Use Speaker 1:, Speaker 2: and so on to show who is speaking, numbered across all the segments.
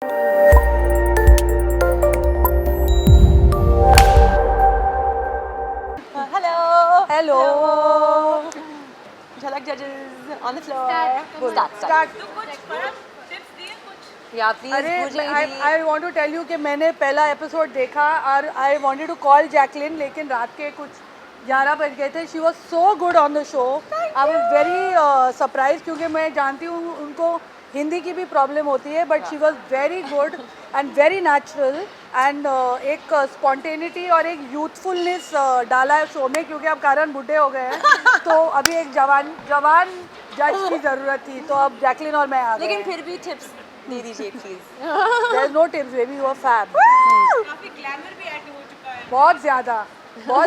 Speaker 1: Hello.
Speaker 2: Hello.
Speaker 1: Jhalak judges on the floor.
Speaker 2: Start.
Speaker 3: तो कुछ फर्क टिप्स दिए कुछ
Speaker 1: Yeah, please.
Speaker 2: अरे
Speaker 1: मुझे
Speaker 2: I want to tell you कि मैंने पहला एपिसोड देखा और I wanted to call Jacqueline, लेकिन रात के कुछ 11 बज गए थे. She was so good on the show. I was very surprise क्योंकि मैं जानती हूँ उनको हिंदी की भी प्रॉब्लम होती है, but she was very good and very natural and एक स्पॉन्टेनिटी और एक यूथफुलनेस डाला है शो में, क्योंकि अब कारण बुढ़े हो गए हैं तो अभी एक जवान जज की ज़रूरत थी, तो अब जैकलिन और मैं आ गए.
Speaker 1: लेकिन फिर भी टिप्स दे दीजिए please.
Speaker 2: There is no tips, baby. You are fab.
Speaker 3: काफी ग्लैमर भी ऐड हो चुका है
Speaker 2: बहुत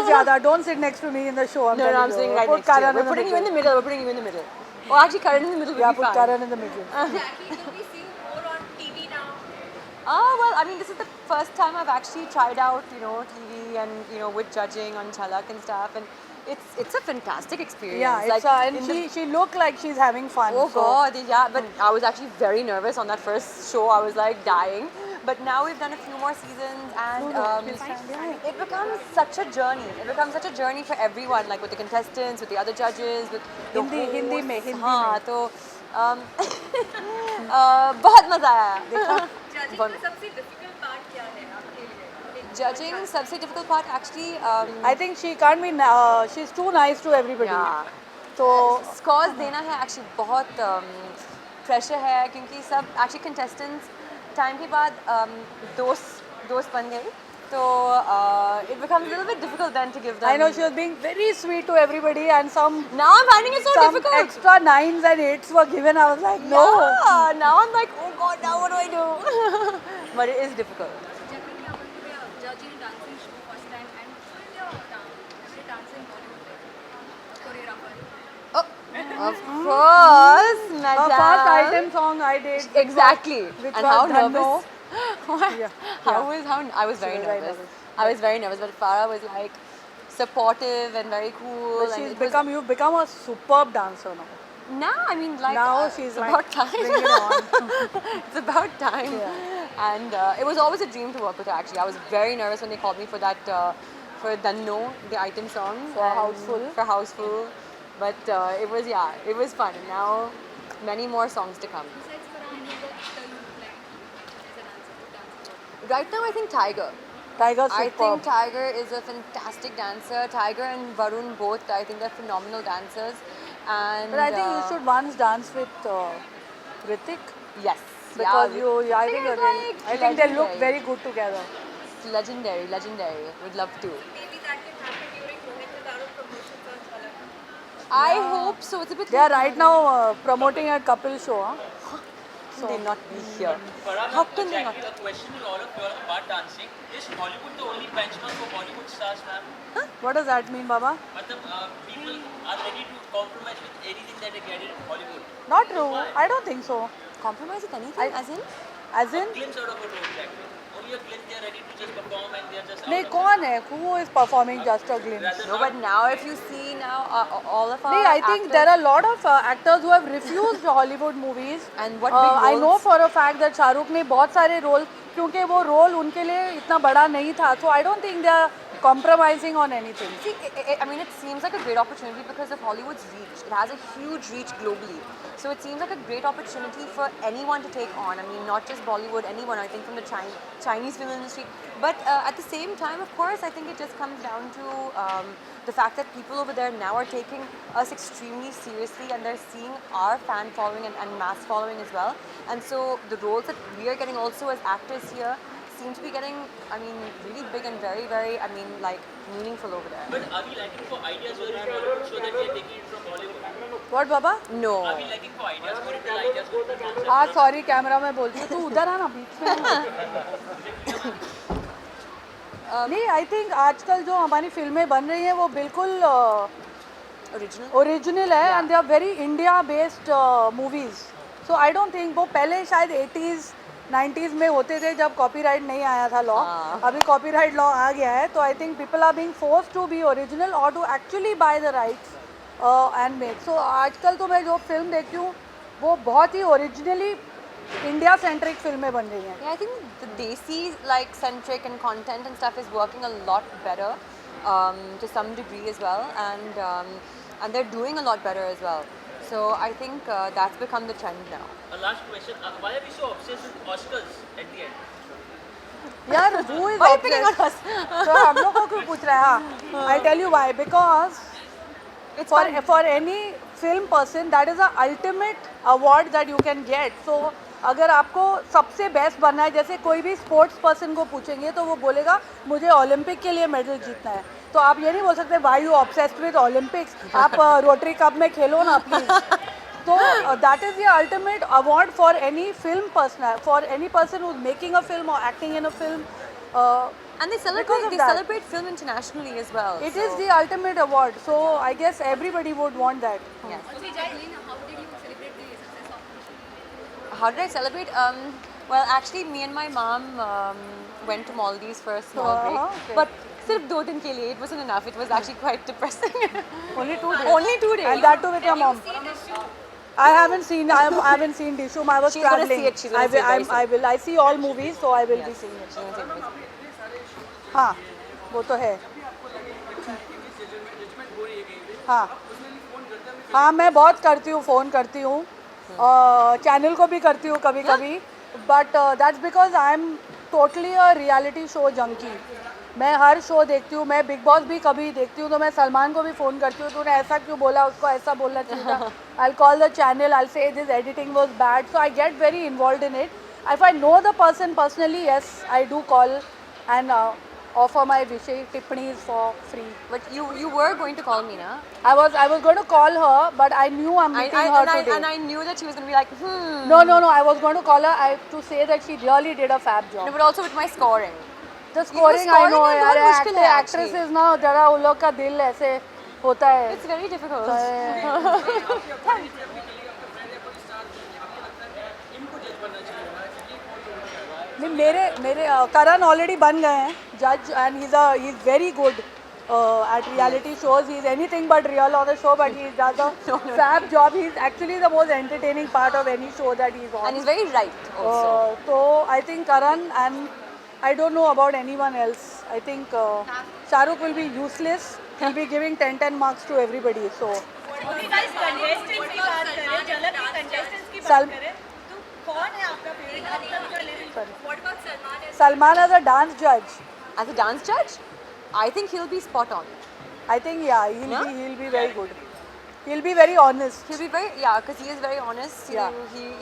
Speaker 2: ज़्यादा. Don't sit next to me in the show. I'm
Speaker 1: No,
Speaker 2: telling
Speaker 1: I'm
Speaker 2: you.
Speaker 1: sitting right
Speaker 2: Put
Speaker 1: next to you.
Speaker 2: Karan
Speaker 1: We're putting you in the middle. We're putting you in the middle. Oh, actually, Karan in the middle would
Speaker 2: Yeah,
Speaker 1: be
Speaker 2: put
Speaker 1: fine.
Speaker 2: Karan in the middle.
Speaker 3: Jackie, do we see you more on TV now?
Speaker 1: Well, I mean, this is the first time I've actually tried out, TV and with judging on Chalak and stuff, and it's a fantastic experience.
Speaker 2: Yeah,
Speaker 1: like,
Speaker 2: and
Speaker 1: in the-
Speaker 2: she looked like she's having fun.
Speaker 1: Oh
Speaker 2: so.
Speaker 1: God, yeah. But I was actually very nervous on that first show. I was like dying. But now we've done a few more seasons, and it becomes such a journey. It becomes such a journey for everyone, like with the contestants, with the other judges, with the
Speaker 2: Hindi में,
Speaker 1: hosts.
Speaker 2: Hindi
Speaker 1: हाँ,
Speaker 2: में.
Speaker 1: तो बहुत मजा आया.
Speaker 3: Judging
Speaker 1: बहुत-
Speaker 3: का सबसे डिफिकल्ट पार्ट क्या है आपके लिए
Speaker 1: Judging सबसे difficult part actually.
Speaker 2: I think she can't be. She's too nice to everybody.
Speaker 1: Yeah.
Speaker 2: So
Speaker 1: scores देना है एक्चुअली बहुत प्रेशर है, क्योंकि सब एक्चुअली कंटेस्टेंट्स टाइम के बाद दोस्त बन गए, तो it becomes little bit difficult then to give them.
Speaker 2: I know she was being very sweet to everybody, and some
Speaker 1: Now I'm finding it so difficult.
Speaker 2: extra 9s and 8s were given. I was like, no.
Speaker 1: Yeah, now I'm like, oh God, now what do I do? But it is difficult.
Speaker 3: Jackie, you are going to be a judge in a dancing show first time and still your favorite dancer in Bollywood choreographer.
Speaker 1: Of course,
Speaker 2: Her
Speaker 1: madam.
Speaker 2: first item song I did.
Speaker 1: Exactly.
Speaker 2: Which
Speaker 1: And
Speaker 2: was
Speaker 1: how
Speaker 2: Dhanno.
Speaker 1: nervous.
Speaker 2: Yeah.
Speaker 1: How I was very
Speaker 2: was very
Speaker 1: nervous.
Speaker 2: nervous.
Speaker 1: I was very nervous, but Farah was like supportive and very cool.
Speaker 2: But
Speaker 1: and
Speaker 2: she's
Speaker 1: it was-
Speaker 2: you've become a superb dancer now.
Speaker 1: now, I mean, like
Speaker 2: Now she's
Speaker 1: it's
Speaker 2: like,
Speaker 1: about time.
Speaker 2: bring it on.
Speaker 1: It's about time.
Speaker 2: Yeah.
Speaker 1: And it was always a dream to work with her. Actually, I was very nervous when they called me for that for Danno, the item song
Speaker 2: For
Speaker 1: and
Speaker 2: Houseful.
Speaker 1: For Houseful, but it was fun. And now many more songs to come.
Speaker 3: Besides Farah, any other actor you would like as a dancer?
Speaker 1: Right now, I think Tiger.
Speaker 2: Tiger's
Speaker 1: I
Speaker 2: superb.
Speaker 1: think Tiger is a fantastic dancer. Tiger and Varun both, I think they're phenomenal dancers. And
Speaker 2: But I think you should once dance with Hrithik,
Speaker 1: Yes.
Speaker 2: because
Speaker 1: yeah,
Speaker 2: I think
Speaker 1: like
Speaker 2: I think they look
Speaker 1: legendary.
Speaker 2: very good together.
Speaker 1: Legendary. Would love to.
Speaker 3: Maybe that can happen during Rohit and Arun promotions on Jhalak.
Speaker 1: I hope so. It's a bit.
Speaker 2: They are
Speaker 1: late
Speaker 2: right
Speaker 1: now.
Speaker 2: now promoting a couple show. Huh?
Speaker 1: How can they not be here?
Speaker 4: Farah,
Speaker 1: How can they
Speaker 4: Jackie,
Speaker 1: not?
Speaker 4: a question to all of you all about dancing. Is Hollywood the only benchmark for Bollywood stars, ma'am?
Speaker 2: What does that mean, Baba?
Speaker 4: People are ready to compromise with anything that they get in Hollywood.
Speaker 2: Not true. I don't think so.
Speaker 1: Compromise with anything? As in?
Speaker 2: As in,
Speaker 4: Glimpse out of a role, Jackie. Only a glimpse, they are ready to just perform and they are just
Speaker 2: नहीं
Speaker 4: out of
Speaker 2: कौन है? Who is performing just a glimpse?
Speaker 4: Rather
Speaker 1: No, but now if you see now all of our
Speaker 2: नहीं, I think
Speaker 1: actors,
Speaker 2: there are a lot of actors who have refused Hollywood movies.
Speaker 1: And what big
Speaker 2: I know
Speaker 1: roles?
Speaker 2: for a fact that Shahrukh ने बहुत सारे role, क्योंकि वो role उनके लिए इतना बड़ा नहीं था. So I don't think they are compromising on anything.
Speaker 1: See, I mean, it seems like a great opportunity because of Hollywood's reach. It has a huge reach globally. So it seems like a great opportunity for anyone to take on. I mean, not just Bollywood, anyone, I think from the Chinese film industry. But at the same time, of course, I think it just comes down to the fact that people over there now are taking us extremely seriously and they're seeing our fan following and mass following as well. And so the roles that we are getting also as actors here seem to be getting, I mean, really big and very, very, I mean, like, meaningful over there.
Speaker 4: But are we lacking for ideas where in Bollywood so that we are taking it from Bollywood?
Speaker 2: What, Baba?
Speaker 1: No.
Speaker 4: Are we lacking for ideas, original ideas, original concepts?
Speaker 2: हाँ sorry camera में बोलती हूँ, तू उधर आना बीच में. नहीं, I think आजकल जो हमारी फिल्में बन रही हैं वो बिल्कुल
Speaker 1: Original?
Speaker 2: ओरिजिनल है and they are very India based movies. So I don't think वो पहले शायद 80s 90s में होते थे जब कॉपीराइट नहीं आया था लॉ. अभी कॉपीराइट लॉ आ गया है, तो I think people are being forced to be original और to actually buy the rights and make. So आजकल तो मैं जो फिल्म देखती हूँ वो बहुत ही ओरिजिनली इंडिया सेंट्रिक फिल्में बन रही हैं.
Speaker 1: Yeah, I think the Desi like centric and content and stuff is working a lot better to some degree as well, and they're doing a lot better as well. So I think that's become the trend now.
Speaker 4: A last question. Why are we so obsessed with Oscars at the end?
Speaker 2: यार who is
Speaker 1: Why are you picking on
Speaker 2: obsessed?
Speaker 1: us?
Speaker 2: तो हम लोग को क्यों पूछ रहा है? हाँ, I'll tell you why. Because
Speaker 1: It's
Speaker 2: for
Speaker 1: fun.
Speaker 2: for any film person that is the ultimate award that you can get. So अगर आपको सबसे बेस्ट बनना है, जैसे कोई भी स्पोर्ट्स पर्सन को पूछेंगे तो वो बोलेगा मुझे ओलंपिक के लिए मेडल जीतना है. तो आप ये नहीं बोल सकते why you obsessed with Olympics. आप रोटरी कप में खेलो ना प्लीज. तो that is the ultimate award for any film person, for any person who is making a film और acting in a film.
Speaker 1: And they
Speaker 2: Because
Speaker 1: celebrate
Speaker 2: of
Speaker 1: they
Speaker 2: that.
Speaker 1: celebrate film internationally as well.
Speaker 2: It is the ultimate award. So I guess everybody would want that.
Speaker 1: Yes.
Speaker 3: Okay, Jacqueline, how did you celebrate the success of the show?
Speaker 1: How did I celebrate? Well, actually, me and my mom went to Maldives for a small break.
Speaker 2: Okay.
Speaker 1: But सिर्फ 2 दिन के लिए, it wasn't enough. It was actually quite depressing.
Speaker 2: Only 2 days.
Speaker 1: Only 2 days.
Speaker 2: And that too with your mom. I haven't seen. I haven't seen Dishoom. I was
Speaker 1: She's gonna
Speaker 2: traveling.
Speaker 1: see it, she's gonna see it very
Speaker 2: I will. I see all movies, so I will be seeing it.
Speaker 1: She's gonna take this.
Speaker 2: हाँ, वो तो है. हाँ, हाँ मैं बहुत करती हूँ, फ़ोन करती हूँ, चैनल को भी करती हूँ कभी कभी. But that's because I am totally a reality show junkie. मैं हर शो देखती हूँ. मैं बिग बॉस भी कभी देखती हूँ तो मैं सलमान को भी फ़ोन करती हूँ, तूने ऐसा क्यों बोला, उसको ऐसा बोलना चाहिए था. आई कॉल द चैनल, आई से this editing was bad. So I get very involve in it. If I know the person personally, yes I do call and offer my Vishay tippanis for free.
Speaker 1: But you were going to call me, na?
Speaker 2: I was going to call her, but I knew I'm meeting her today.
Speaker 1: And I knew that she was going to be like,
Speaker 2: No. I was going to call her to say that she really did a fab job.
Speaker 1: No, but also with my scoring.
Speaker 2: The scoring I know
Speaker 1: scoring
Speaker 2: यार,
Speaker 1: बहुत मुश्किल है actually.
Speaker 2: actresses ना जरा उन लोग का दिल ऐसे होता है.
Speaker 1: It's very difficult.
Speaker 2: मेरे करण ऑलरेडी बन गए हैं जज and he is very good at reality shows. He is anything but real on the show, but he does a fab job. He is actually the most entertaining part of any show that he is on.
Speaker 1: And he's very right also.
Speaker 2: So I think Karan, and I don't know about anyone else. I think Shahrukh will be useless. He'll be giving 10 marks to everybody. So
Speaker 5: Okay, guys, contestants की बात करें, झलक की contestants की
Speaker 2: सल-
Speaker 5: बात करें, तो कौन है आपका favorite? अब तक का लेकिन
Speaker 3: What about Salman?
Speaker 2: Salman as a dance judge,
Speaker 1: As a dance judge, I think he'll be spot on.
Speaker 2: I think he'll be very good. He'll be very honest.
Speaker 1: He'll be because he is very honest.
Speaker 2: Yeah.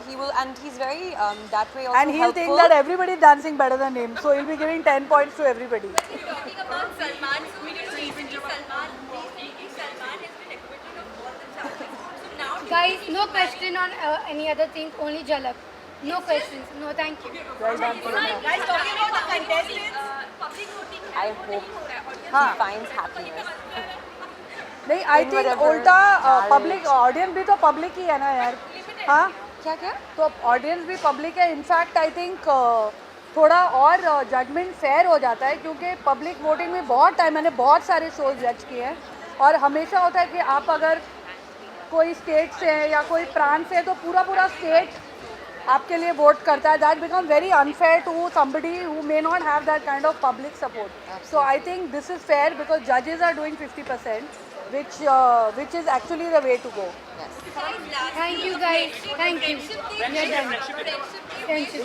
Speaker 1: He will, and he's very that way also
Speaker 2: And he'll
Speaker 1: helpful.
Speaker 2: think that everybody is dancing better than him. So he'll be giving 10 points to everybody.
Speaker 3: Talking about Salman, so we did recently Salman has been acquitted of all the charges. So now
Speaker 6: Guys, no question on any other thing, only Jalak. No questions. No, thank you.
Speaker 2: Well done for him.
Speaker 5: guys talking about the contestants.
Speaker 3: public voting
Speaker 1: I
Speaker 3: है, वो
Speaker 1: hope
Speaker 3: नहीं हो रहा है. Audience
Speaker 2: हाँ.
Speaker 1: he finds happiness.
Speaker 2: नहीं, I
Speaker 1: In
Speaker 2: think
Speaker 1: whatever
Speaker 2: उल्टा
Speaker 1: marriage.
Speaker 2: Public audience भी तो पब्लिक ही है ना यार. हाँ,
Speaker 1: क्या क्या?
Speaker 2: तो ऑडियंस भी पब्लिक है. इनफैक्ट आई थिंक थोड़ा और जजमेंट फेयर हो जाता है क्योंकि पब्लिक वोटिंग में बहुत टाइम, मैंने बहुत सारे शोज जज किए हैं और हमेशा होता है कि आप अगर कोई स्टेट से है या कोई प्रांत से है तो पूरा स्टेट आपके लिए वोट करता है. That become very unfair to somebody who may not have that kind of public support. So I think this is fair because जजेस are doing 50%, which is actually the way to go.
Speaker 6: Thank you, guys. Thank you. We are done. Friendship.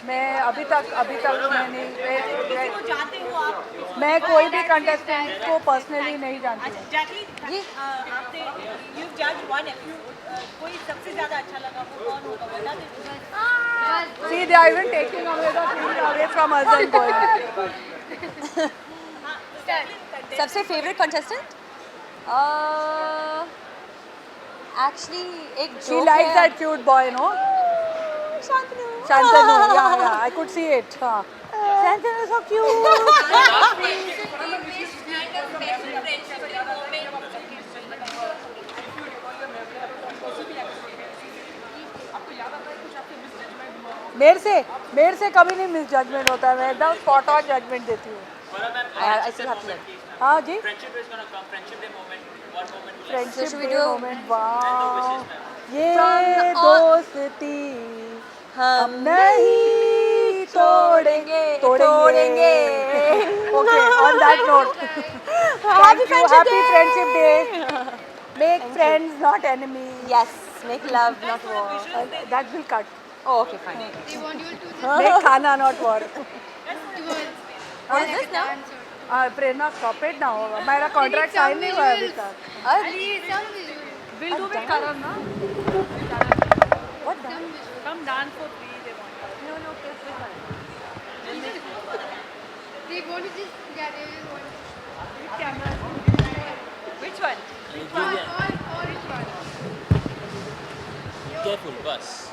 Speaker 2: मैं अभी तक मैं नहीं,
Speaker 5: तो जानते हो आप.
Speaker 2: मैं कोई भी कंटेस्टेंट को पर्सनली नहीं जानती हूँ.
Speaker 5: Jacqueline, आपने you judge one. कोई सबसे ज़्यादा अच्छा लगा वो कौन होगा? बता दीजिए.
Speaker 2: See, they are even taking away the thing away from us and going.
Speaker 1: सबसे favorite contestant? Actually, एक
Speaker 2: She
Speaker 1: joke
Speaker 2: likes
Speaker 1: है.
Speaker 2: that cute boy, no?
Speaker 1: Shantanu.
Speaker 2: Shantanu, yeah, I could see it. हाँ. Shantanu is so cute. मेरे से कभी नहीं miss judgement होता है. मैं एकदम स्पॉट ऑन जजमेंट देती हूँ.
Speaker 1: I still have to learn.
Speaker 2: हाँ जी.
Speaker 4: Friendship is gonna come. Friendship day moment. What moment will
Speaker 2: Friendship
Speaker 1: should we
Speaker 2: day
Speaker 1: do-
Speaker 2: moment. Wow. ये
Speaker 1: From all-
Speaker 2: दोस्ती हम नहीं तोड़ेंगे
Speaker 1: तोड़ेंगे।
Speaker 2: Okay on that note
Speaker 1: Happy Friendship
Speaker 2: happy
Speaker 1: Day!
Speaker 2: Friendship day make friends not enemies
Speaker 1: Yes, make love, not war.
Speaker 2: That will cut
Speaker 1: Oh, okay, fine.
Speaker 6: They want you to
Speaker 2: make खाना not war
Speaker 1: What is this now?
Speaker 6: dance or
Speaker 2: Prerna stop it now मेरा contract sign नहीं हुआ है अभी तक
Speaker 6: please some visual.
Speaker 2: Will do with Karan ना
Speaker 1: What done?
Speaker 5: Come dance for free, they want.
Speaker 1: No, no, kiss this one.
Speaker 6: They want to just yeah, they just want
Speaker 5: With camera. Which one?
Speaker 6: or which one?
Speaker 4: Careful, bus.